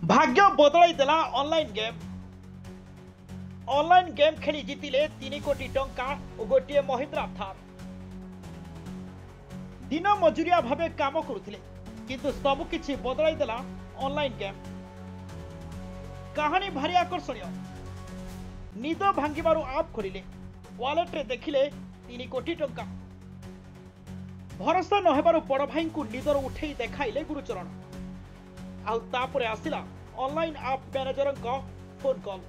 भाग्य बदलाई देला online game खेली जीतिले 3 कोटी टंका और गोटे महिंद्रा थार। दिन मजुरिया भावे काम करुथिले किंतु सब किछि बदलाई देला ऑनलाइन गेम। कहानी भारी आकर्षणीय। निद भांगिबारु आप खोलिले वालेट रे देखिले 3 कोटी टंका। भरोसा नहेबारु बड़ भाई को निदर उठेई देखाइले गुरुचरण। आउ तापरे आसिला ऑनलाइन आप मैनेजर फोन कॉल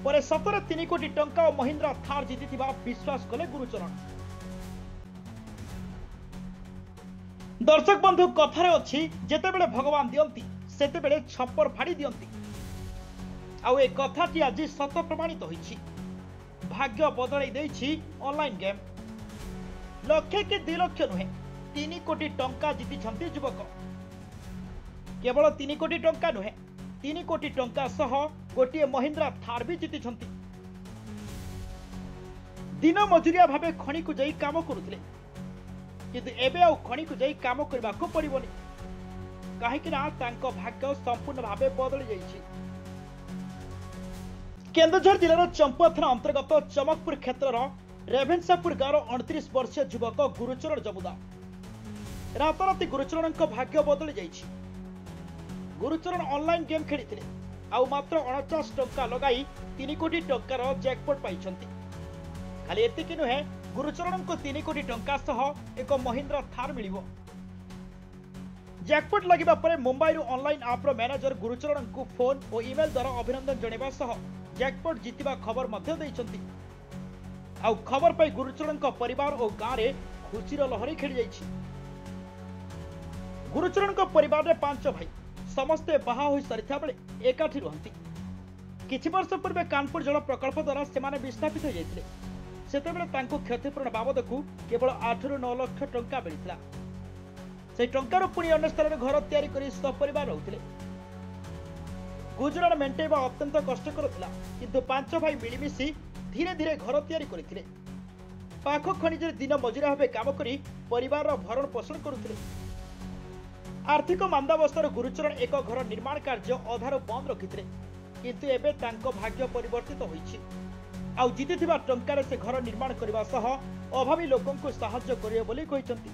पर सतरे 3 कोटी टंका और महिंद्रा थार जीति विश्वास कले गुरुचरण। दर्शक बंधु कथारे अछि जेतेबेले भगवान दियंती सेतेबेले छप्पर फाड़ी दियंती। आउ ए कथाटी आज सत प्रमाणित होईछि। भाग्य बदलाई देछि ऑनलाइन गेम। लक्षे कि 2 लाख नुहे 3 कोटी टंका जीति युवक। केवल 3 कोटी टंका नुहे 3 कोटी टंका सह गोटे महिंद्रा थार भी जीति। दिन मजुरिया भावे खणी को जाई काम करुथिले किंतु एबे आउ खणी को जाई काम करबा को पड़िबोनी। काहेकि ना तांको भाग्य संपूर्ण भावे बदली जाईछि। केन्दुझर जिलार चंपा थाना अंतर्गत चमकपुर क्षेत्रर रेभेन्सापुर गाँव 29 वर्षीय युवक गुरुचरण जमुदार। राताराती गुरुचरण भाग्य बदली जाईछि। गुरुचरण ऑनलाइन गेम खेली आउ मात्र 49 टंका लगाई 3 कोटी टंकार जैकपॉट पाइछंती। खाली एतिकी नुहे गुरुचरण को 3 कोटी टंका सह एक महिंद्रा थार मिलिबो। जैकपॉट लगिबा परे मुंबई ऑनलाइन आप मैनेजर गुरुचरण को फोन और ईमेल द्वारा अभिनंदन जणेबा सह जैकपॉट जीतिबा खबर मध्य दैछंती। आउ खबर पाई गुरुचरण परिवार और गाँव रे खुशीर लहरी खेली जाइछि। गुरुचरण परिवार रे 5 भाई समस्ते बाहा होई सारिथा बेले एकाठी रहंती। किछि वर्ष पूर्वे कानपुर जल प्रकल्प द्वारा सेमाने विस्थापित हो जाइथिले। सेतेबेले तांको क्षतिपूरण बाबद को केवल 8 ରୁ 9 लाख टंका मिलिथिला। से टंकार पुणी अन्य स्थान में घर तैयारी करी सपरिवार रहउथिले। गुजराण मेंटेबा अत्यंत कष्टकर थिला किंतु 5 भाई मिलिमिशि धीरे धीरे घर तैयारी करथिले। पाख खनिजरे दिन मजुरिया भावे काम करी परिवार भरण पोषण करुथिले। आर्थिक मांदावस्थार गुरुचरण एक घर निर्माण कार्य अधार बंद रखिथिले किंतु एबे तांको भाग्य परिवर्तित होईछि। आउ जीतिथिबा टंकारे से घर निर्माण करबा सह अभावी लोकंकु सहाय्य करिवे बोली कहिसंती।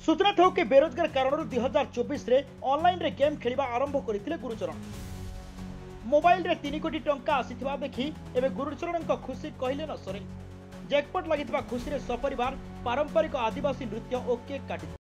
सूचना थौ कि बेरोजगार कारण 2024 रे ऑनलाइन रे गेम खेलिबा आरंभ करिथिले गुरुचरण। मोबाइल रे 3 कोटी टंका आसीथिबा देखि एबे गुरुचरण खुशी कहिले न सरे। जैकपॉट लागिथिबा खुशी रे सपरिवार पारंपरिक आदिवासी नृत्य और केक काटि